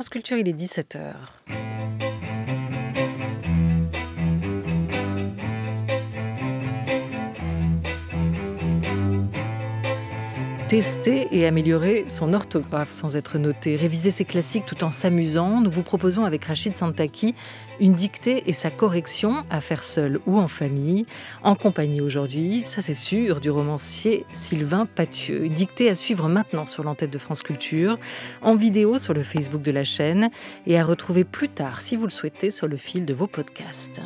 France Culture, il est 17h. Tester et améliorer son orthographe sans être noté, réviser ses classiques tout en s'amusant. Nous vous proposons avec Rachid Santaki une dictée et sa correction à faire seul ou en famille, en compagnie aujourd'hui, ça c'est sûr, du romancier Sylvain Pathieu. Une dictée à suivre maintenant sur l'antenne de France Culture, en vidéo sur le Facebook de la chaîne et à retrouver plus tard, si vous le souhaitez, sur le fil de vos podcasts.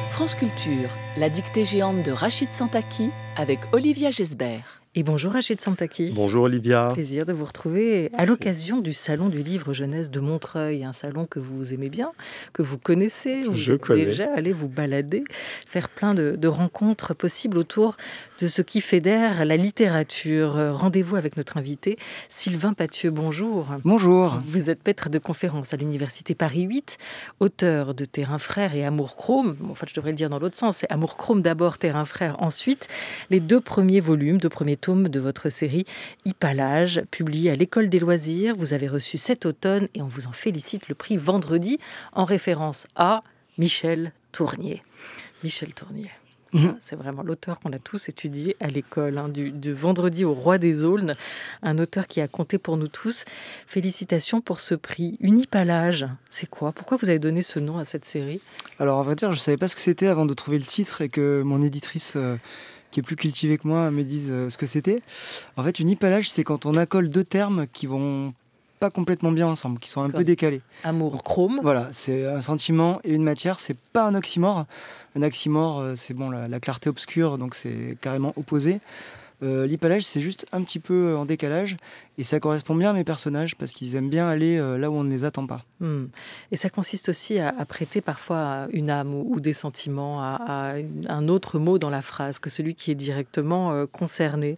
France Culture, la dictée géante de Rachid Santaki avec Olivia Gesbert. Et bonjour Rachid Santaki. Bonjour Olivia. Plaisir de vous retrouver à l'occasion du Salon du Livre Jeunesse de Montreuil, un salon que vous aimez bien, que vous connaissez, où vous êtes déjà allé vous balader, faire plein de rencontres possibles autour de ce qui fédère la littérature. Rendez-vous avec notre invité Sylvain Pathieu, bonjour. Bonjour. Vous êtes maître de conférence à l'Université Paris 8, auteur de Terrain Frère et Amour Chrome. En fait, je devrais le dire dans l'autre sens, c'est Amour Chrome d'abord, Terrain Frère ensuite. Les deux premiers volumes, deux premiers tomes de votre série Hypalage, publié à l'École des loisirs. Vous avez reçu cet automne, et on vous en félicite, le prix Vendredi, en référence à Michel Tournier. Michel Tournier. Ça, c'est vraiment l'auteur qu'on a tous étudié à l'école, du Vendredi au Roi des Aulnes, un auteur qui a compté pour nous tous. Félicitations pour ce prix. Unipalage, c'est quoi? Pourquoi vous avez donné ce nom à cette série? Alors, à vrai dire, je ne savais pas ce que c'était avant de trouver le titre et que mon éditrice, qui est plus cultivée que moi, me dise ce que c'était. En fait, unipalage, c'est quand on accole deux termes qui vont pas complètement bien ensemble, qui sont un peu décalés. Amour chrome. Voilà, c'est un sentiment et une matière, c'est pas un oxymore. Un oxymore, c'est bon, la clarté obscure, donc c'est carrément opposé. L'hypalage, c'est juste un petit peu en décalage et ça correspond bien à mes personnages parce qu'ils aiment bien aller là où on ne les attend pas. Et ça consiste aussi à prêter parfois une âme ou des sentiments à un autre mot dans la phrase que celui qui est directement concerné.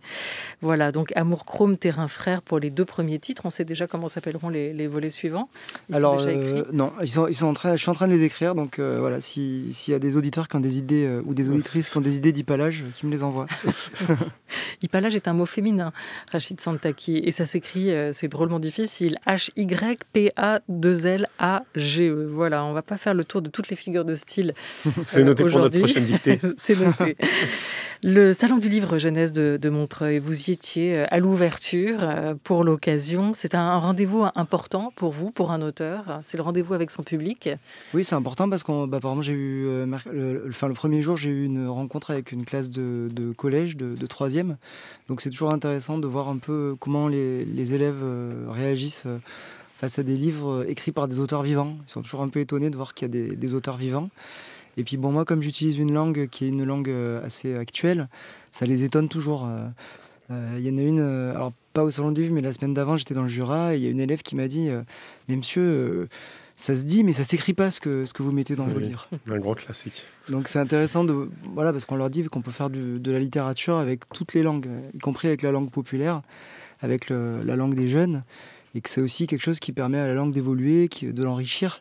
Voilà, donc Amour Chrome, Terrain Frère pour les deux premiers titres. On sait déjà comment s'appelleront les volets suivants? Alors, non, je suis en train de les écrire, donc voilà, s'il y a des auditeurs qui ont des idées ou des auditrices qui ont des idées d'hypalage, qui me les envoient. Hypalage est un mot féminin, Rachid Santaki, et ça s'écrit, c'est drôlement difficile, Hypalage. Voilà, on ne va pas faire le tour de toutes les figures de style. C'est noté pour notre prochaine dictée. C'est noté. Le Salon du Livre Jeunesse de Montreuil, vous y étiez à l'ouverture pour l'occasion. C'est un rendez-vous important pour vous, pour un auteur. C'est le rendez-vous avec son public. Oui, c'est important parce que, par exemple, j'ai eu, le premier jour, j'ai eu une rencontre avec une classe de collège, de 3e. Donc c'est toujours intéressant de voir un peu comment les élèves réagissent face à des livres écrits par des auteurs vivants. Ils sont toujours un peu étonnés de voir qu'il y a des auteurs vivants. Et puis bon, moi, comme j'utilise une langue qui est une langue assez actuelle, ça les étonne toujours. Il y en a une, alors pas au Salon du Livre, mais la semaine d'avant, j'étais dans le Jura, et il y a une élève qui m'a dit « Mais monsieur, ça se dit, mais ça s'écrit pas ce que vous mettez dans vos livres. » Un grand classique. Donc c'est intéressant, parce qu'on leur dit qu'on peut faire de la littérature avec toutes les langues, y compris avec la langue populaire, avec la langue des jeunes, et que c'est aussi quelque chose qui permet à la langue d'évoluer, de l'enrichir.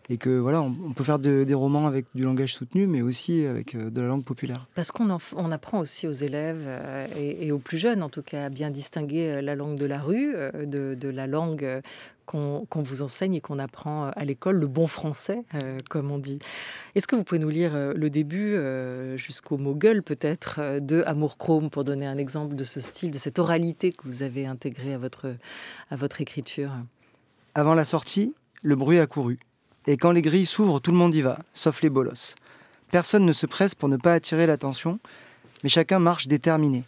Et que voilà, on peut faire des romans avec du langage soutenu, mais aussi avec de la langue populaire. Parce qu'on apprend aussi aux élèves, et aux plus jeunes en tout cas, à bien distinguer la langue de la rue, de la langue qu'on vous enseigne et qu'on apprend à l'école, le bon français, comme on dit. Est-ce que vous pouvez nous lire le début, jusqu'au mot gueule peut-être, de Amour Chrome, pour donner un exemple de ce style, de cette oralité que vous avez intégrée à votre écriture? Avant la sortie, le bruit a couru. Et quand les grilles s'ouvrent, tout le monde y va, sauf les bolosses. Personne ne se presse pour ne pas attirer l'attention, mais chacun marche déterminé,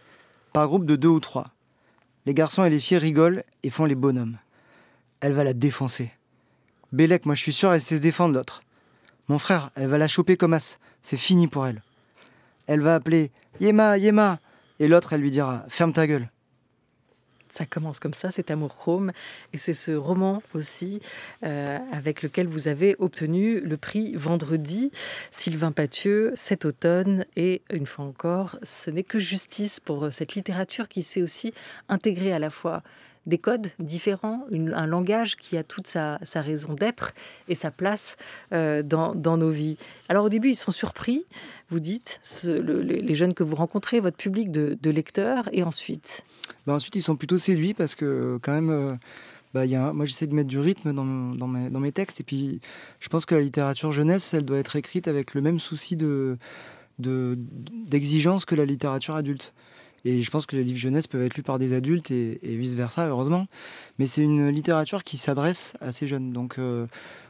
par groupe de 2 ou 3. Les garçons et les filles rigolent et font les bonhommes. Elle va la défoncer. Bélec, moi je suis sûr, elle sait se défendre, l'autre. Mon frère, elle va la choper comme as, c'est fini pour elle. Elle va appeler « Yéma, Yéma !» et l'autre, elle lui dira « Ferme ta gueule !» Ça commence comme ça, cet Amour Chrome. Et c'est ce roman aussi avec lequel vous avez obtenu le prix Vendredi, Sylvain Pathieu, cet automne. Et une fois encore, ce n'est que justice pour cette littérature qui s'est aussi intégrée à la fois des codes différents, un langage qui a toute sa raison d'être et sa place dans nos vies. Alors au début, ils sont surpris, vous dites, les jeunes que vous rencontrez, votre public de lecteurs, et ensuite Ensuite, ils sont plutôt séduits parce que quand même... moi, j'essaie de mettre du rythme dans mes textes. Et puis, je pense que la littérature jeunesse, elle doit être écrite avec le même souci d'exigence que la littérature adulte. Et je pense que les livres jeunesse peuvent être lus par des adultes et vice-versa, heureusement. Mais c'est une littérature qui s'adresse à ces jeunes. Donc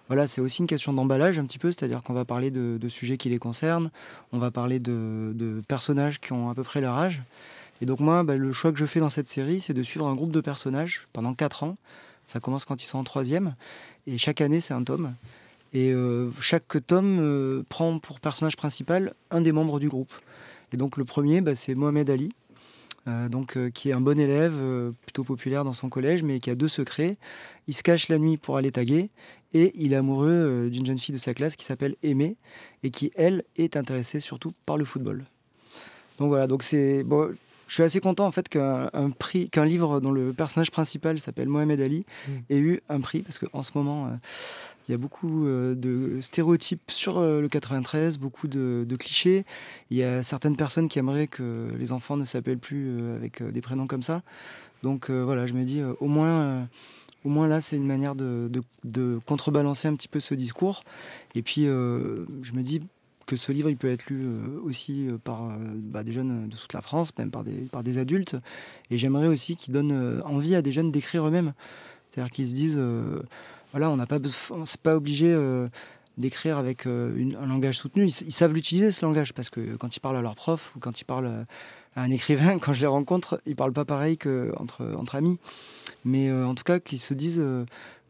voilà, c'est aussi une question d'emballage un petit peu. C'est-à-dire qu'on va parler de sujets qui les concernent. On va parler de personnages qui ont à peu près leur âge. Et donc moi, le choix que je fais dans cette série, c'est de suivre un groupe de personnages pendant 4 ans. Ça commence quand ils sont en 3e. Et chaque année, c'est un tome. Et chaque tome prend pour personnage principal un des membres du groupe. Et donc le premier, c'est Mohamed Ali, qui est un bon élève, plutôt populaire dans son collège, mais qui a 2 secrets. Il se cache la nuit pour aller taguer. Et il est amoureux d'une jeune fille de sa classe qui s'appelle Aimée, et qui, elle, est intéressée surtout par le football. Donc voilà, c'est... Bon, je suis assez content en fait qu'un livre dont le personnage principal s'appelle Mohamed Ali ait eu un prix, parce qu'en ce moment, il y a beaucoup de stéréotypes sur le 93, beaucoup de clichés. Il y a certaines personnes qui aimeraient que les enfants ne s'appellent plus avec des prénoms comme ça. Donc voilà, je me dis, au moins là, c'est une manière de contrebalancer un petit peu ce discours. Et puis, je me dis que ce livre il peut être lu aussi par des jeunes de toute la France, même par des adultes. Et j'aimerais aussi qu'il donne envie à des jeunes d'écrire eux-mêmes. C'est-à-dire qu'ils se disent, voilà, on n'est pas obligé d'écrire avec un langage soutenu. Ils savent l'utiliser, ce langage, parce que quand ils parlent à leur prof ou quand ils parlent à un écrivain, quand je les rencontre, ils ne parlent pas pareil qu'entre amis. Mais en tout cas, qu'ils se disent...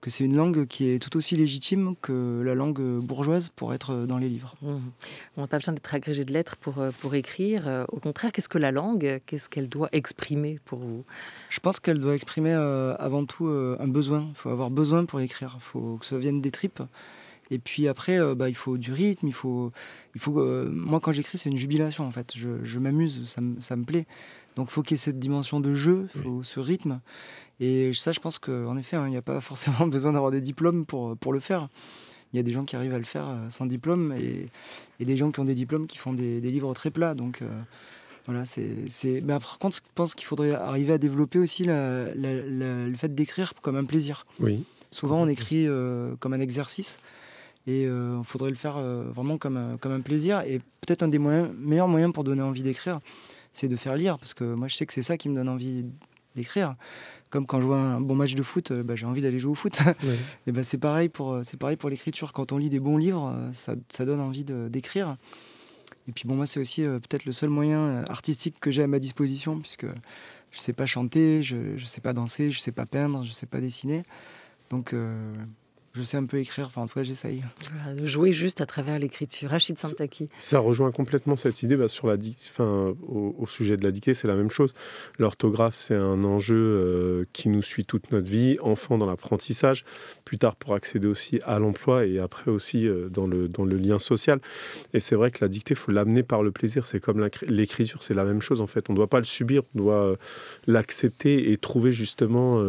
que c'est une langue qui est tout aussi légitime que la langue bourgeoise pour être dans les livres. On n'a pas besoin d'être agrégé de lettres pour écrire. Au contraire, qu'est-ce que la langue, qu'est-ce qu'elle doit exprimer pour vous ? Je pense qu'elle doit exprimer avant tout un besoin. Il faut avoir besoin pour écrire. Il faut que ça vienne des tripes. Et puis après, il faut du rythme. Moi, quand j'écris, c'est une jubilation en fait. Je m'amuse, ça me plaît. Donc, il faut qu'il y ait cette dimension de jeu, il faut ce rythme. Et ça, je pense qu'en effet, il n'y a pas forcément besoin d'avoir des diplômes pour le faire. Il y a des gens qui arrivent à le faire sans diplôme et des gens qui ont des diplômes qui font des livres très plats. Donc, voilà, Mais par contre, je pense qu'il faudrait arriver à développer aussi le fait d'écrire comme un plaisir. Oui. Souvent, on écrit comme un exercice. Et il faudrait le faire vraiment comme un plaisir. Et peut-être un des meilleurs moyens pour donner envie d'écrire, c'est de faire lire. Parce que moi, je sais que c'est ça qui me donne envie d'écrire. Comme quand je vois un bon match de foot, j'ai envie d'aller jouer au foot. Oui. Et c'est pareil pour l'écriture. Quand on lit des bons livres, ça donne envie d'écrire. Et puis moi, c'est aussi peut-être le seul moyen artistique que j'ai à ma disposition, puisque je ne sais pas chanter, je ne sais pas danser, je ne sais pas peindre, je ne sais pas dessiner. Donc... je sais un peu écrire, en tout cas j'essaye. Voilà, jouer juste à travers l'écriture. Rachid Santaki. Ça rejoint complètement cette idée sur au sujet de la dictée, c'est la même chose. L'orthographe, c'est un enjeu qui nous suit toute notre vie, enfant dans l'apprentissage, plus tard pour accéder aussi à l'emploi et après aussi dans le lien social. Et c'est vrai que la dictée, il faut l'amener par le plaisir. C'est comme l'écriture, c'est la même chose en fait. On ne doit pas le subir, on doit l'accepter et trouver justement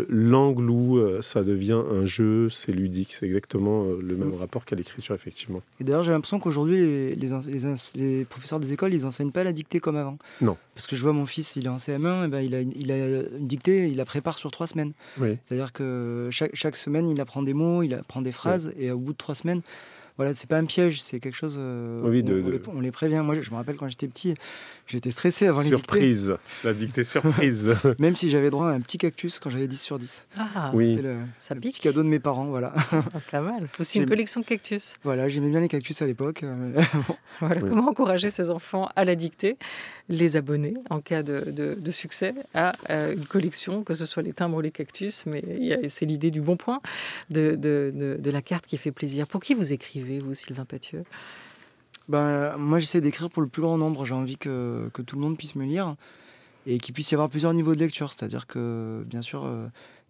l'angle où ça devient un jeu. C'est ludique, c'est exactement le même rapport qu'à l'écriture, effectivement. Et d'ailleurs, j'ai l'impression qu'aujourd'hui, les professeurs des écoles, ils n'enseignent pas la dictée comme avant. Non. Parce que je vois mon fils, il est en CM1, et il a une dictée, il la prépare sur 3 semaines. Oui. C'est-à-dire que chaque semaine, il apprend des mots, il apprend des phrases, oui. Et au bout de 3 semaines... Voilà, c'est pas un piège, c'est quelque chose. Oui, on les prévient. Moi, je me rappelle quand j'étais petit, j'étais stressé avant les dictées. Surprise, la dictée surprise. Même si j'avais droit à un petit cactus quand j'avais 10 sur 10. Ah, oui. C'était le petit cadeau de mes parents, voilà. Pas mal. Aussi une collection de cactus. Voilà, j'aimais bien les cactus à l'époque. Bon. Voilà, oui. Comment encourager ses enfants à la dictée, les abonner en cas de succès à une collection, que ce soit les timbres ou les cactus, mais c'est l'idée du bon point de la carte qui fait plaisir. Pour qui vous écrivez, vous, Sylvain Pathieu ? Moi, j'essaie d'écrire pour le plus grand nombre. J'ai envie que tout le monde puisse me lire et qu'il puisse y avoir plusieurs niveaux de lecture. C'est-à-dire que, bien sûr,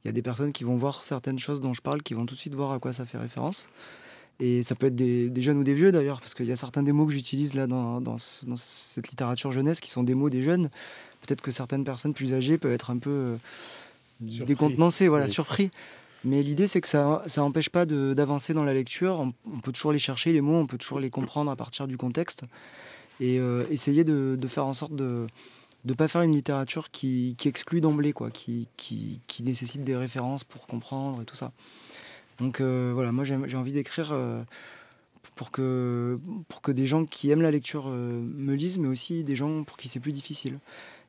y a des personnes qui vont voir certaines choses dont je parle, qui vont tout de suite voir à quoi ça fait référence. Et ça peut être des jeunes ou des vieux, d'ailleurs, parce qu'il y a certains des mots que j'utilise là dans cette littérature jeunesse qui sont des mots des jeunes. Peut-être que certaines personnes plus âgées peuvent être un peu décontenancé, voilà, Oui. surpris. Mais l'idée, c'est que ça n'empêche pas d'avancer dans la lecture. On peut toujours les chercher, les mots, on peut toujours les comprendre à partir du contexte. Et essayer de faire en sorte de ne pas faire une littérature qui exclut d'emblée, quoi, qui nécessite des références pour comprendre et tout ça. Donc voilà, moi j'ai envie d'écrire pour que des gens qui aiment la lecture me lisent, mais aussi des gens pour qui c'est plus difficile.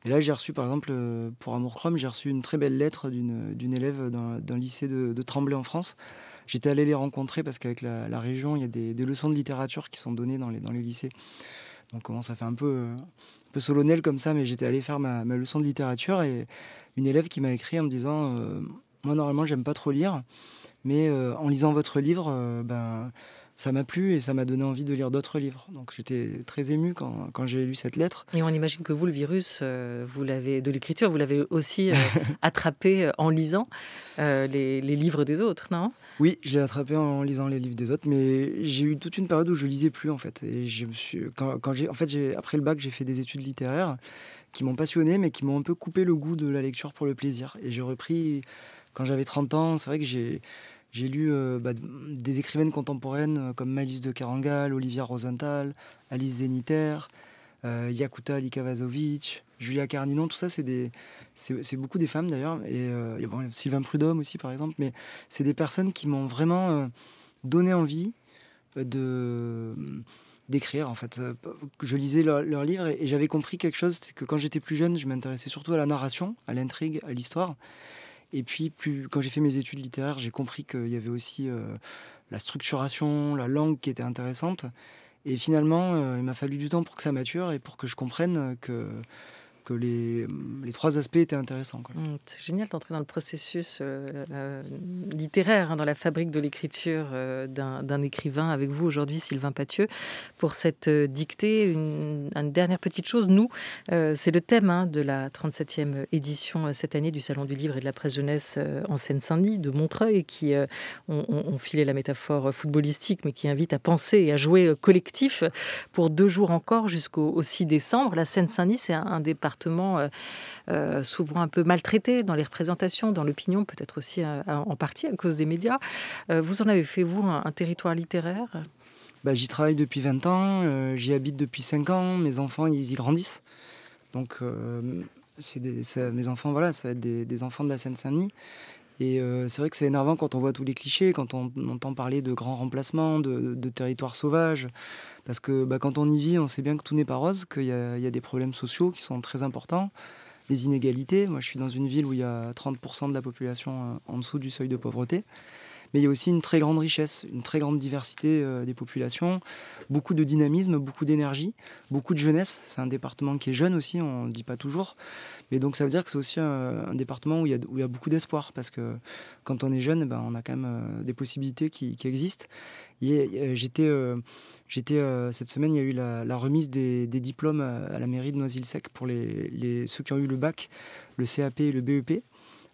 Et là, j'ai reçu, par exemple, pour Amour Chrome, j'ai reçu une très belle lettre d'une élève d'un lycée de Tremblay en France. J'étais allé les rencontrer parce qu'avec la région, il y a des leçons de littérature qui sont données dans les lycées. Donc ça fait un peu solennel comme ça, mais j'étais allé faire ma leçon de littérature et une élève qui m'a écrit en me disant moi, normalement, j'aime pas trop lire, mais en lisant votre livre, ça m'a plu et ça m'a donné envie de lire d'autres livres. Donc j'étais très ému quand j'ai lu cette lettre. Et on imagine que vous, le virus, vous l'avez de l'écriture, vous l'avez aussi attrapé en lisant les livres des autres, non ? Oui, je l'ai attrapé en lisant les livres des autres, mais j'ai eu toute une période où je lisais plus en fait. Et je me suis, après le bac, j'ai fait des études littéraires qui m'ont passionné, mais qui m'ont un peu coupé le goût de la lecture pour le plaisir. Et j'ai repris quand j'avais 30 ans. C'est vrai que j'ai lu des écrivaines contemporaines comme Malice de Kerangal, Olivia Rosenthal, Alice Zeniter, Yakuta Likavazovic, Julia Karninon. Tout ça, c'est beaucoup des femmes d'ailleurs. Et Sylvain Prudhomme aussi, par exemple. Mais c'est des personnes qui m'ont vraiment donné envie d'écrire, en fait. Je lisais leurs livres et j'avais compris quelque chose, c'est que quand j'étais plus jeune, je m'intéressais surtout à la narration, à l'intrigue, à l'histoire. Et puis, quand j'ai fait mes études littéraires, j'ai compris qu'il y avait aussi la structuration, la langue qui était intéressante. Et finalement, il m'a fallu du temps pour que ça mature et pour que je comprenne que les trois aspects étaient intéressants, quoi. C'est génial d'entrer dans le processus littéraire, dans la fabrique de l'écriture d'un écrivain avec vous aujourd'hui, Sylvain Pathieu, pour cette dictée. Une dernière petite chose, nous, c'est le thème de la 37e édition cette année du Salon du Livre et de la Presse Jeunesse en Seine-Saint-Denis, de Montreuil, qui ont filé la métaphore footballistique, mais qui invite à penser et à jouer collectif pour 2 jours encore jusqu'au 6 décembre. La Seine-Saint-Denis, c'est un département souvent un peu maltraité dans les représentations, dans l'opinion, peut-être aussi en partie à cause des médias. Vous en avez fait, vous, un territoire littéraire ? J'y travaille depuis 20 ans, j'y habite depuis 5 ans, mes enfants, ils y grandissent. Donc, mes enfants, voilà, ça va être des enfants de la Seine-Saint-Denis. Et c'est vrai que c'est énervant quand on voit tous les clichés, quand on entend parler de grands remplacements, de territoires sauvages. Parce que quand on y vit, on sait bien que tout n'est pas rose, qu'il y a des problèmes sociaux qui sont très importants, les inégalités. Moi, je suis dans une ville où il y a 30% de la population en dessous du seuil de pauvreté. Mais il y a aussi une très grande richesse, une très grande diversité des populations, beaucoup de dynamisme, beaucoup d'énergie, beaucoup de jeunesse. C'est un département qui est jeune aussi, on ne le dit pas toujours. Mais donc ça veut dire que c'est aussi un département où il y a beaucoup d'espoir, parce que quand on est jeune, on a quand même des possibilités qui existent. Cette semaine, il y a eu la remise des diplômes à la mairie de Noisy-le-Sec pour ceux qui ont eu le bac, le CAP et le BEP.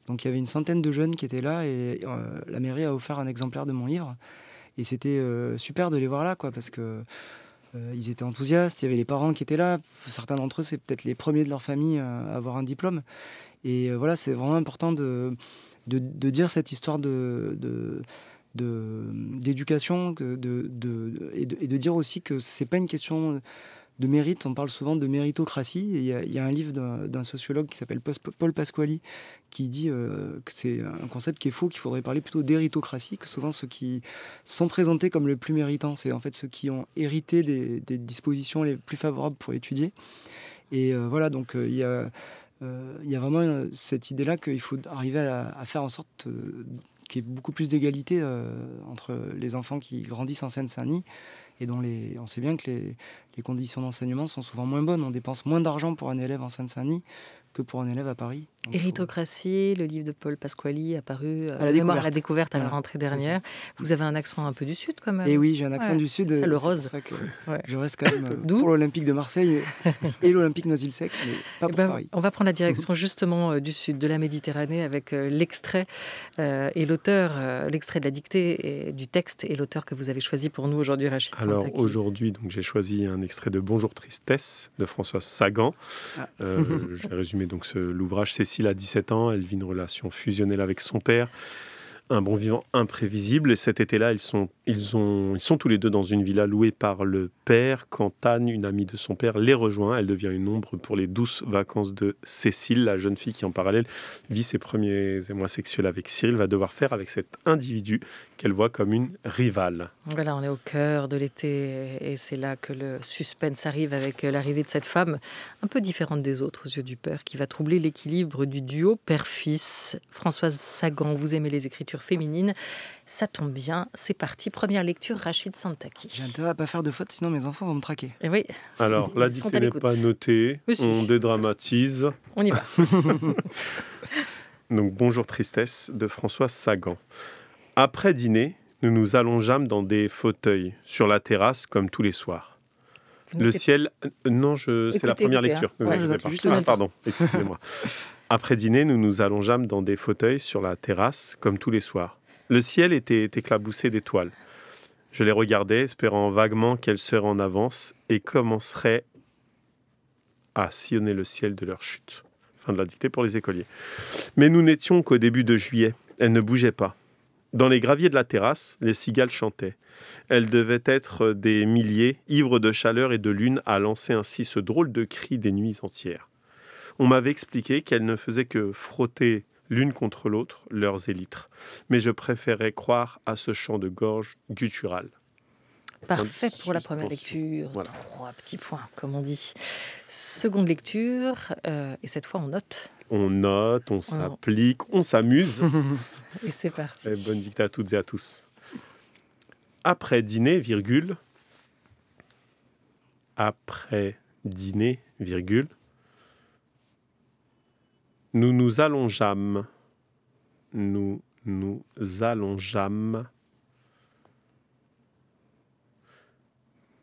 Donc il y avait une centaine de jeunes qui étaient là et la mairie a offert un exemplaire de mon livre. Et c'était super de les voir là, quoi, parce que ils étaient enthousiastes, il y avait les parents qui étaient là. Certains d'entre eux, c'est peut-être les premiers de leur famille à avoir un diplôme. Et voilà, c'est vraiment important de dire cette histoire d'éducation et de dire aussi que c'est pas une question de mérite. On parle souvent de méritocratie. Il y a un livre d'un sociologue qui s'appelle Paul Pasquali qui dit que c'est un concept qui est faux, qu'il faudrait parler plutôt d'héritocratie, que souvent ceux qui sont présentés comme les plus méritants, c'est en fait ceux qui ont hérité des dispositions les plus favorables pour étudier. Et voilà, donc il y a vraiment cette idée-là qu'il faut arriver à faire en sorte qu'il y ait beaucoup plus d'égalité entre les enfants qui grandissent en Seine-Saint-Denis et dont on sait bien que les conditions d'enseignement sont souvent moins bonnes. On dépense moins d'argent pour un élève en Seine-Saint-Denis que pour un élève à Paris. Donc, Héritocratie, le livre de Paul Pasquali, apparu à la découverte à la rentrée dernière. Vous avez un accent un peu du Sud, quand même. Et oui, j'ai un accent du Sud. C'est le rose. C'est pour ça que je reste quand même pour l'Olympique de Marseille et l'Olympique Noisy-le-Sec, mais pas pour Paris. On va prendre la direction justement du Sud, de la Méditerranée, avec l'extrait et l'auteur, l'extrait de la dictée et du texte et l'auteur que vous avez choisi pour nous aujourd'hui, Rachid Santaki. Alors aujourd'hui, j'ai choisi un extrait de Bonjour Tristesse de Françoise Sagan. J'ai résumé résumé donc l'ouvrage. Cécile a 17 ans, elle vit une relation fusionnelle avec son père, un bon vivant imprévisible. Et cet été-là, ils sont tous les deux dans une villa louée par le père. Quand Anne, une amie de son père, les rejoint, elle devient une ombre pour les douces vacances de Cécile. La jeune fille qui, en parallèle, vit ses premiers émois sexuels avec Cyril, va devoir faire avec cet individu qu'elle voit comme une rivale. Voilà, on est au cœur de l'été et c'est là que le suspense arrive avec l'arrivée de cette femme un peu différente des autres aux yeux du père qui va troubler l'équilibre du duo père-fils. Françoise Sagan, vous aimez les écritures féminines, ça tombe bien, c'est parti. Première lecture, Rachid Santaki. J'ai intérêt à pas faire de fautes, sinon mes enfants vont me traquer. Et oui. Alors, la dictée n'est pas notée, on dédramatise. On y va. Donc, Bonjour Tristesse de Françoise Sagan. Après dîner, nous nous allongeâmes dans des fauteuils sur la terrasse comme tous les soirs. Le ciel... Non, c'est la première lecture. Ne vous inquiétez pas. Pardon, excusez-moi. Après dîner, nous nous allongeâmes dans des fauteuils sur la terrasse comme tous les soirs. Le ciel était éclaboussé d'étoiles. Je les regardais, espérant vaguement qu'elles seraient en avance et commenceraient à sillonner le ciel de leur chute. Fin de la dictée pour les écoliers. Mais nous n'étions qu'au début de juillet. Elles ne bougeaient pas. Dans les graviers de la terrasse, les cigales chantaient. Elles devaient être des milliers, ivres de chaleur et de lune, à lancer ainsi ce drôle de cri des nuits entières. On m'avait expliqué qu'elles ne faisaient que frotter l'une contre l'autre leurs élytres. Mais je préférais croire à ce chant de gorge guttural. Parfait pour la première lecture. Voilà. 3 petits points, comme on dit. Seconde lecture, et cette fois on note. On note, on s'applique, on s'amuse. Et c'est parti. Et bonne dictée à toutes et à tous. Après dîner, virgule. Après dîner, virgule. Nous nous allongeâmes. Nous nous allongeâmes.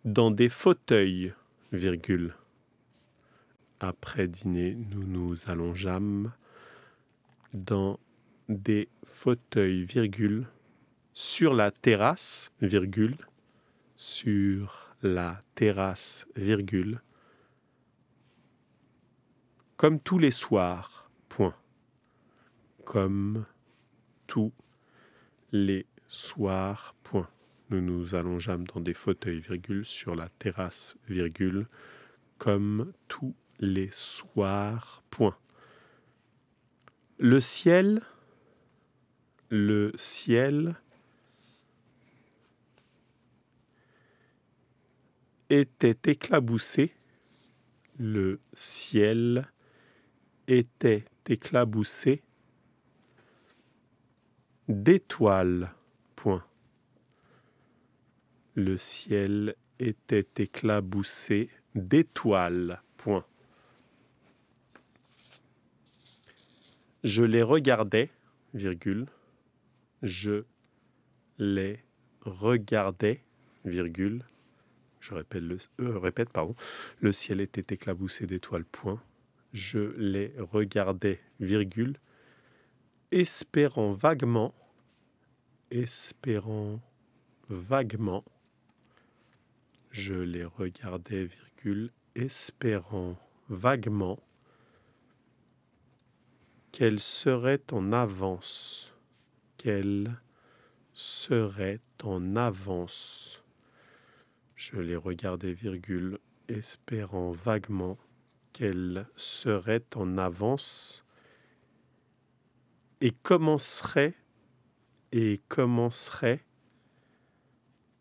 Dans des fauteuils, virgule. Après dîner, nous nous allongeâmes dans des fauteuils, virgule, sur la terrasse, virgule, sur la terrasse, virgule, comme tous les soirs, point. Comme tous les soirs, point. Nous nous allongeâmes dans des fauteuils, virgule, sur la terrasse, virgule, comme tous les soirs, point. Le ciel était éclaboussé. Le ciel était éclaboussé d'étoiles, point. Le ciel était éclaboussé d'étoiles, point. Je les regardais, virgule. Je les regardais, virgule. Je répète, pardon. Le ciel était éclaboussé d'étoiles, point. Je les regardais, virgule. Espérant vaguement. Je les regardais, virgule. Espérant vaguement qu'elle serait en avance. Qu'elle serait en avance. Je les regardais, virgule, espérant vaguement qu'elle serait en avance et commencerait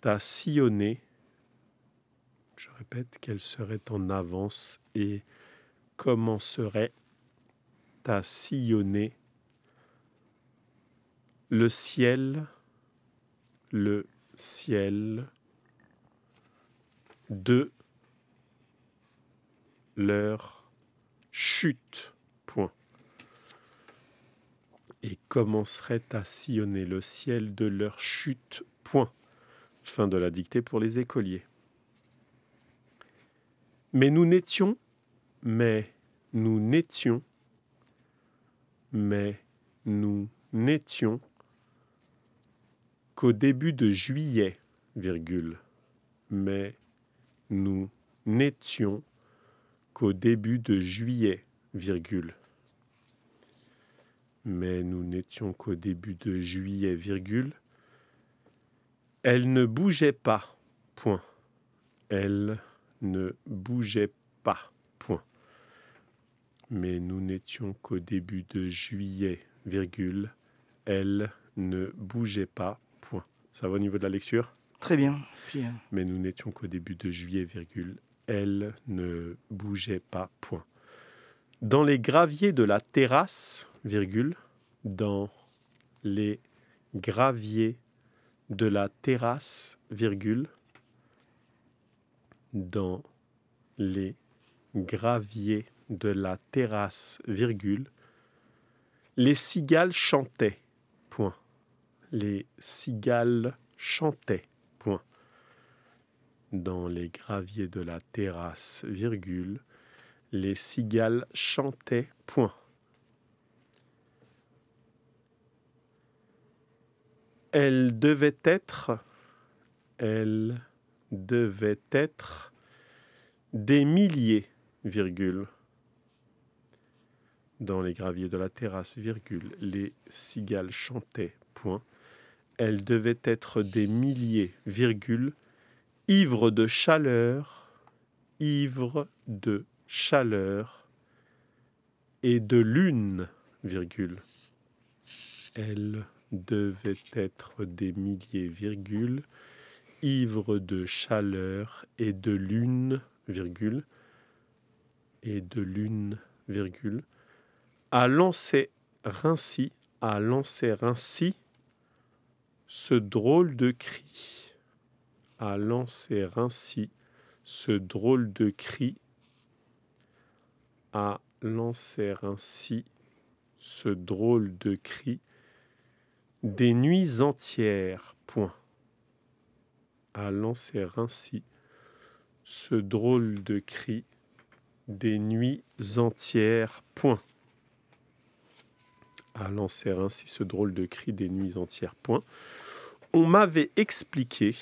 à sillonner. Je répète, qu'elle serait en avance et commencerait à sillonner le ciel de leur chute, point. Et commencerait à sillonner le ciel de leur chute, point. Fin de la dictée pour les écoliers. Mais nous n'étions qu'au début de juillet, virgule. Mais nous n'étions qu'au début de juillet, virgule. mais nous n'étions qu'au début de juillet, virgule. Elle ne bougeait pas, point. Elle ne bougeait pas, point. Mais nous n'étions qu'au début de juillet, virgule. Elle ne bougeait pas, point. Ça va au niveau de la lecture ? Très bien. Puis, Mais nous n'étions qu'au début de juillet, virgule. Elle ne bougeait pas, point. Dans les graviers de la terrasse, virgule. Dans les graviers de la terrasse, virgule. Dans les graviers de la terrasse, virgule. Les cigales chantaient, point. Les cigales chantaient, point. Dans les graviers de la terrasse, virgule. Les cigales chantaient, point. Elle devait être des milliers, virgule. Dans les graviers de la terrasse, virgule, les cigales chantaient, point. Elle devait être des milliers, virgule, ivres de chaleur et de lune, virgule. Elle devait être des milliers, virgule, ivres de chaleur et de lune, virgule, à lancer ainsi ce drôle de cri, à lancer ainsi ce drôle de cri, à lancer ainsi ce drôle de cri, des nuits entières, point. À lancer ainsi ce drôle de cri, des nuits entières, point. À lancer ainsi ce drôle de cri des nuits entières, point. On m'avait expliqué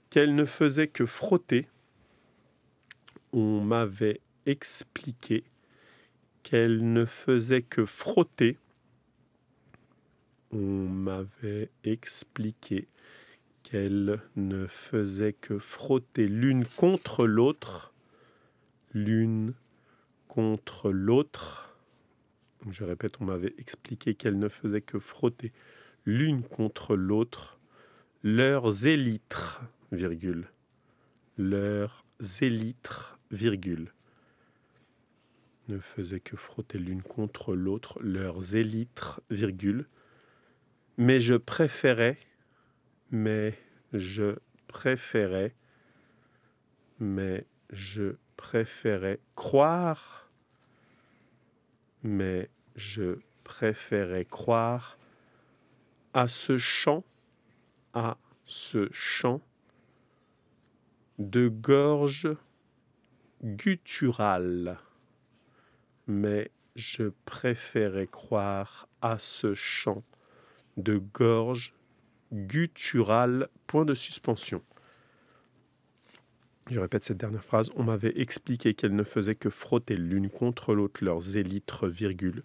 qu'elle ne faisait que frotter. On m'avait expliqué qu'elle ne faisait que frotter. On m'avait expliqué qu'elle ne faisait que frotter l'une contre l'autre. L'une contre l'autre. Je répète, on m'avait expliqué qu'elle ne faisait que frotter l'une contre l'autre leurs élytres, virgule. Leurs élytres, virgule. Ne faisait que frotter l'une contre l'autre leurs élytres, virgule. Mais je préférais croire à ce chant de gorge gutturale. Mais je préférais croire à ce chant de gorge gutturale, point de suspension. Je répète cette dernière phrase. On m'avait expliqué qu'elle ne faisait que frotter l'une contre l'autre leurs élytres, virgule.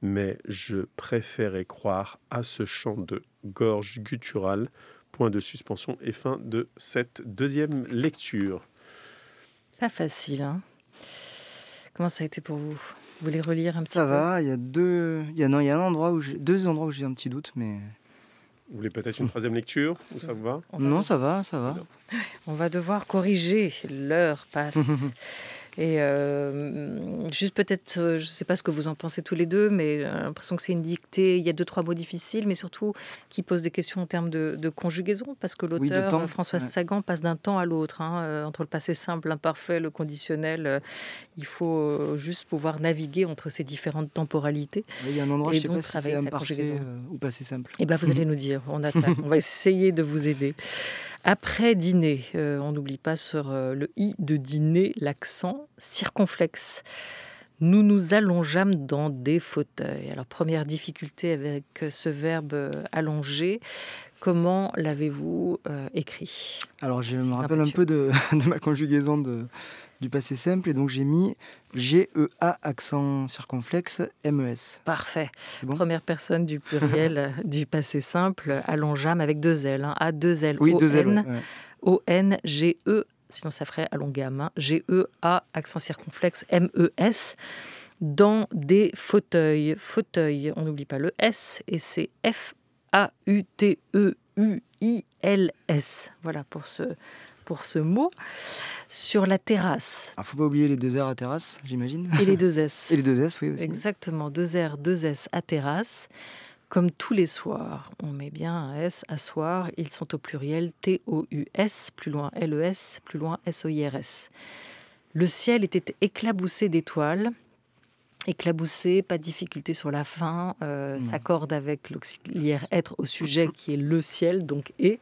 Mais je préférais croire à ce chant de gorge gutturale, point de suspension, et fin de cette deuxième lecture. Pas facile, hein ? Comment ça a été pour vous ? Vous voulez relire un petit peu ? ça va, il y a deux endroits où j'ai un petit doute, mais... Vous voulez peut-être une troisième lecture, ou ça vous va ? Non, ça va. On va devoir corriger, l'heure passe. Et juste peut-être, je ne sais pas ce que vous en pensez tous les deux, mais j'ai l'impression que c'est une dictée, il y a 2-3 mots difficiles, mais surtout qui posent des questions en termes de conjugaison, parce que l'auteur, Françoise Sagan, passe d'un temps à l'autre, entre le passé simple, l'imparfait, le conditionnel. Il faut juste pouvoir naviguer entre ces différentes temporalités. Il y a un endroit, je ne sais pas si c'est imparfait ou passé simple. Eh bien, vous allez nous dire, on attend. On va essayer de vous aider. Après dîner, on n'oublie pas sur le i de dîner l'accent circonflexe. Nous nous allongeâmes dans des fauteuils. Alors, première difficulté avec ce verbe allonger. Comment l'avez-vous écrit? Alors, je me Sylvain rappelle un Pétieux. peu de ma conjugaison du passé simple, et donc j'ai mis GEA accent circonflexe MES. Parfait. C'est bon? Première personne du pluriel du passé simple, allongeâmes avec deux L. Hein. A2L, Oui, deux L. O-N, Ouais. O-N-G-E, sinon ça ferait allongame. Hein. G-E-A, accent circonflexe, M-E-S, dans des fauteuils. Fauteuil, on n'oublie pas le S, et c'est F-A-U-T-E-U-I-L-S. Voilà pour ce mot. Sur la terrasse, Alors, faut pas oublier les 2 R à terrasse, j'imagine. et les deux S. Et les 2 S, oui, aussi. Exactement, 2 R, 2 S à terrasse. Comme tous les soirs, on met bien un S à soir. Ils sont au pluriel T-O-U-S, plus loin L-E-S, plus loin S-O-I-R-S. Le ciel était éclaboussé d'étoiles. Éclaboussé, pas de difficulté sur la fin, s'accorde avec l'auxiliaire être au sujet qui est le ciel, donc et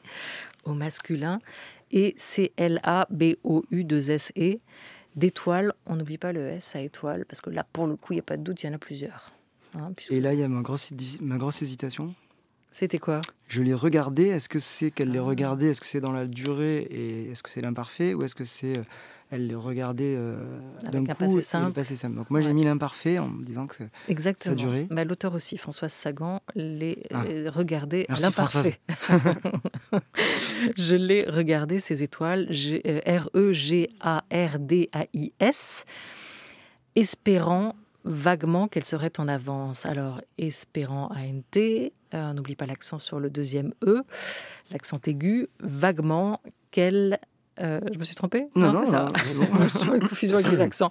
au masculin. Et C-L-A-B-O-U-2-S-E. D'étoiles, on n'oublie pas le S à étoile, parce que là, pour le coup, il n'y a pas de doute, il y en a plusieurs. Hein, puisque- Et là, il y a ma grosse hésitation. C'était quoi? Je l'ai regardé. Est-ce que c'est qu'elle les regardait? Est-ce que c'est dans la durée? Et est-ce que c'est l'imparfait? Ou est-ce que c'est elle les regardait d'un Avec un coup passé et simple. le passé simple? Donc moi, j'ai Ouais. mis l'imparfait en me disant que Exactement. ça durait. Bah, l'auteur aussi, Françoise Sagan, les Ah. regardait à Merci, l'imparfait. Je l'ai regardé, ces étoiles, R-E-G-A-R-D-A-I-S, espérant vaguement qu'elle serait en avance. Alors, espérant A-N-T, on n'oublie pas l'accent sur le deuxième E, l'accent aigu, vaguement qu'elle... je me suis trompée? Non, c'est ça. non, C'est ça, je suis en confusion avec les accents.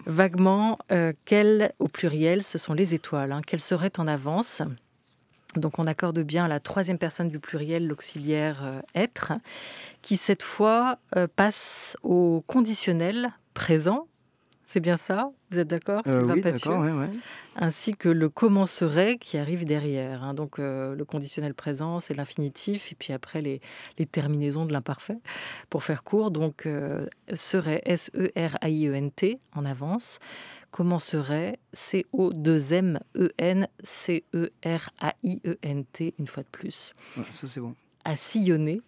Vaguement, qu'elle, au pluriel, ce sont les étoiles, hein, qu'elle serait en avance. Donc on accorde bien à la troisième personne du pluriel l'auxiliaire être, qui cette fois passe au conditionnel présent. C'est bien ça? Vous êtes d'accord, Sylvain Oui, Pétieux? d'accord, ouais. Ainsi que le commencerait qui arrive derrière. Hein. Donc le conditionnel présent, c'est l'infinitif, et puis après les terminaisons de l'imparfait, pour faire court. Donc serait, S-E-R-A-I-E-N-T, en avance. Commencerait, C-O-2-M-E-N, C-E-R-A-I-E-N-T, une fois de plus. Ouais, ça, c'est bon. À sillonner,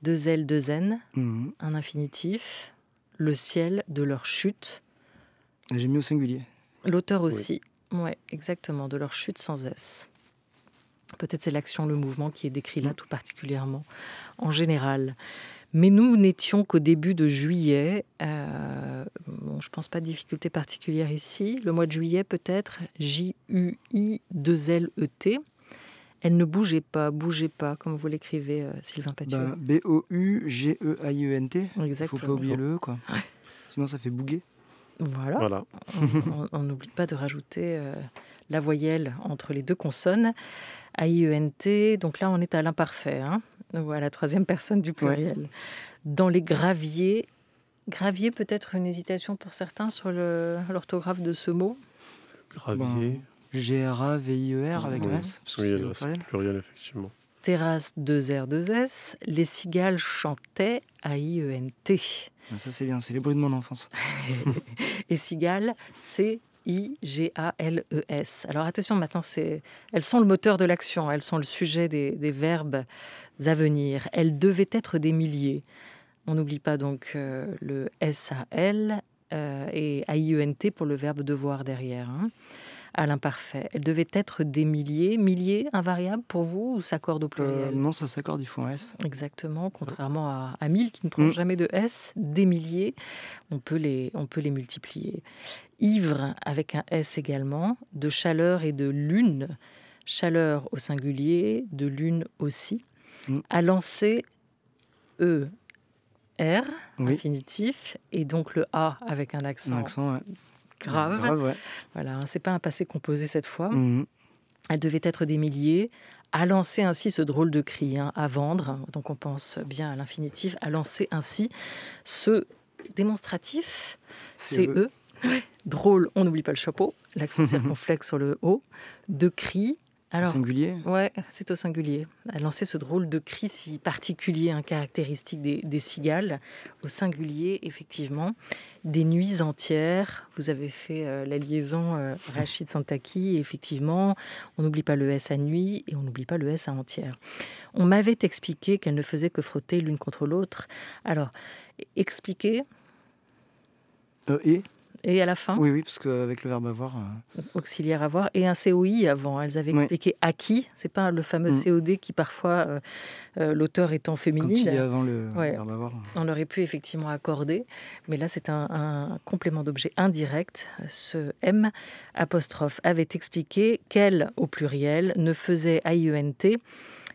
2 L, 2 N, Mhm. un infinitif, le ciel de leur chute. J'ai mis au singulier. L'auteur aussi. Ouais, exactement, de leur chute sans S. Peut-être c'est l'action, le mouvement qui est décrit là tout particulièrement, en général. Mais nous n'étions qu'au début de juillet. Bon, je ne pense pas de difficulté particulière ici. Le mois de juillet peut-être, J-U-I-2-L-E-T. Elle ne bougeait pas, comme vous l'écrivez, Sylvain Pétieux. Bah, B-O-U-G-E-A-I-E-N-T. Il ne faut Exactement. pas oublier le E, quoi. Ouais. Sinon, ça fait bouguer. Voilà. On n'oublie pas de rajouter la voyelle entre les deux consonnes. A-I-E-N-T, donc là on est à l'imparfait, hein, ou à la troisième personne du pluriel. Ouais. Dans les graviers, gravier peut-être une hésitation pour certains sur l'orthographe de ce mot. Gravier. G-R-A-V-I-E-R avec oui. S. Parce que Oui, c'est là, au pluriel. c'est pluriel, effectivement. Terrasse, 2 R, 2 S. Les cigales chantaient, A-I-E-N-T. Ça c'est bien, c'est les bruits de mon enfance. Et cigales, C-I-G-A-L-E-S. Alors attention, maintenant, elles sont le moteur de l'action, elles sont le sujet des verbes à venir. Elles devaient être des milliers. On n'oublie pas donc le S-A-L et A-I-E-N-T pour le verbe devoir derrière, hein, à l'imparfait. Elles devaient être des milliers. Milliers, invariable pour vous ou s'accorde au pluriel? Non, ça s'accorde, il faut un S. Exactement, contrairement à 1000 qui ne prend jamais de S. Des milliers, on peut les multiplier. Ivre avec un S également, de chaleur et de lune. Chaleur au singulier, de lune aussi. À lancer, E, R, infinitif, et donc le A avec un accent. Un accent, ouais. Grave, ouais. Voilà, c'est pas un passé composé cette fois. Elles devaient être des milliers. À lancer ainsi ce drôle de cri, hein, à vendre, donc on pense bien à l'infinitif, à lancer ainsi ce démonstratif, CE, drôle, on n'oublie pas le chapeau, l'accent circonflexe sur le O, de cri, Alors, singulier. ouais, c'est au singulier. A lancé ce drôle de cri si particulier, caractéristique des cigales. Au singulier, effectivement, des nuits entières. Vous avez fait la liaison Rachid Santaki. Et effectivement, on n'oublie pas le S à nuit et on n'oublie pas le S à entière. On m'avait expliqué qu'elles ne faisaient que frotter l'une contre l'autre. Alors, expliquer et à la fin, Oui, parce qu'avec le verbe avoir. auxiliaire avoir, et un COI avant. Elles avaient Oui. expliqué acquis. C'est pas le fameux COD qui parfois, l'auteur étant Quand il est féminine, avant le Ouais. verbe avoir. on aurait pu effectivement accorder. Mais là, c'est un complément d'objet indirect. Ce M apostrophe avait expliqué qu'elle, au pluriel, ne faisait AIENT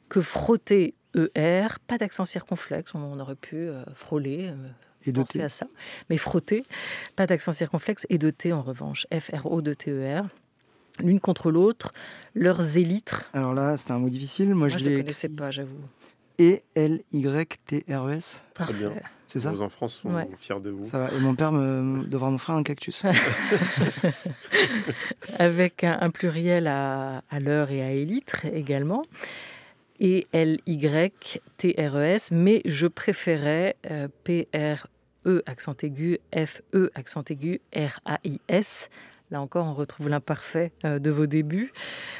que frotter ER, pas d'accent circonflexe. On aurait pu frôler. Et de Penser T. à ça, mais frotter, pas d'accent circonflexe, et de T en revanche, FRO-2-TER, l'une contre l'autre, leurs élytres. Alors là, c'était un mot difficile. Moi, Moi, je je ne l'ai le connaissais pas, j'avoue. ELYTRES. Parfait. bien. C'est ça? Vos enfants sont Ouais. fiers de vous. Ça va. Et mon père devra m'offrir un cactus. Avec un pluriel à l'heure et à élytres également. Et LYTRES, mais je préférais PRE accent aigu, FE accent aigu, RAIS. Là encore, on retrouve l'imparfait de vos débuts.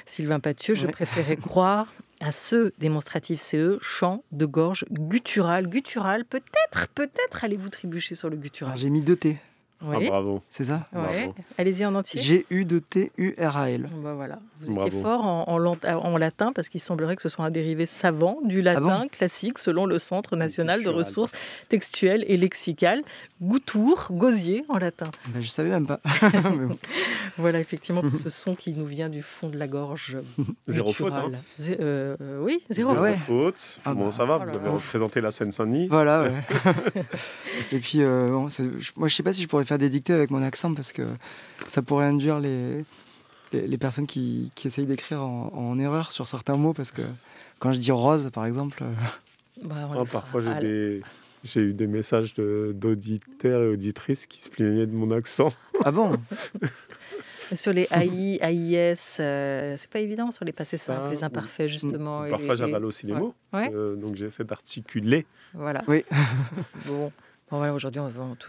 Sylvain Pathieu, je Ouais. préférais croire à ce démonstratif CE, chant de gorge guttural. Guttural, peut-être allez-vous trébucher sur le Alors, guttural. j'ai mis 2 T. Ah, Oui, bravo. C'est ça? ouais. bravo. Allez-y en entier. GUTTURAL. Bon, bah voilà. Vous étiez Bravo. fort en latin parce qu'il semblerait que ce soit un dérivé savant du latin classique selon le Centre national de Cultural. ressources textuelles et lexicales. Goutour, gosier en latin. Ben, je savais même pas. Mais bon. Voilà effectivement pour ce son qui nous vient du fond de la gorge. Zéro faute, gutturale. Oui, zéro Zéro faute. ouais. faute. Ah Bon, bah. ça va, Oh vous là avez là. représenté la Seine-Saint-Denis. Voilà, ouais. Et puis, bon, moi, je sais pas si je pourrais faire des dictées avec mon accent parce que ça pourrait induire les personnes qui essayent d'écrire en erreur sur certains mots parce que quand je dis rose, par exemple, Bah, on Ah, le fera. parfois, Allez. j'ai eu des messages d'auditeurs et auditrices qui se plaignaient de mon accent. ah bon? Sur les AI, AIS, c'est pas évident sur les passés Ça, simples, les ou- imparfaits justement. Parfois, j'avale aussi les ouais. mots. Ouais. Donc, j'essaie d'articuler. Voilà. Oui. Bon, voilà, aujourd'hui,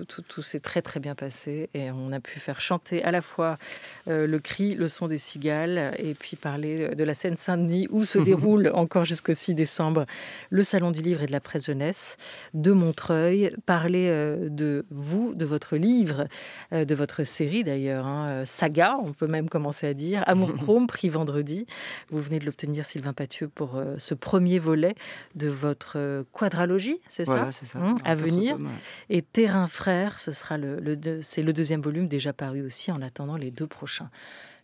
tout s'est très très bien passé et on a pu faire chanter à la fois le cri, le son des cigales et puis parler de la Seine-Saint-Denis où se déroule encore jusqu'au 6 décembre le Salon du Livre et de la Presse Jeunesse de Montreuil, parler de vous, de votre livre, de votre série d'ailleurs, saga, on peut même commencer à dire, Amour Chrome, prix vendredi. Vous venez de l'obtenir, Sylvain Pathieu, pour ce premier volet de votre quadralogie, c'est Voilà, ça c'est ça. À 4 venir. tomes, ouais. Et Terrain Frère, ce sera c'est le deuxième volume déjà paru aussi en attendant les 2 prochains.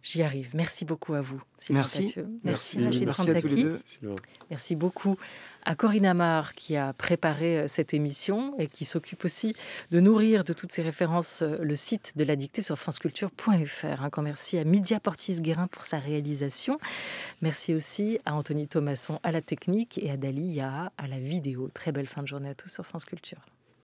J'y arrive. Merci beaucoup à vous, Sylvain Merci. Pathieu. Merci. Rachid Merci à tous les Santaki. deux. Sylvain. Merci beaucoup à Corinne Amar qui a préparé cette émission et qui s'occupe aussi de nourrir de toutes ces références le site de la dictée sur franceculture.fr. Un grand merci à Midia Portis-Guérin pour sa réalisation. Merci aussi à Anthony Thomasson à la technique et à Dali Yaha à la vidéo. Très belle fin de journée à tous sur France Culture.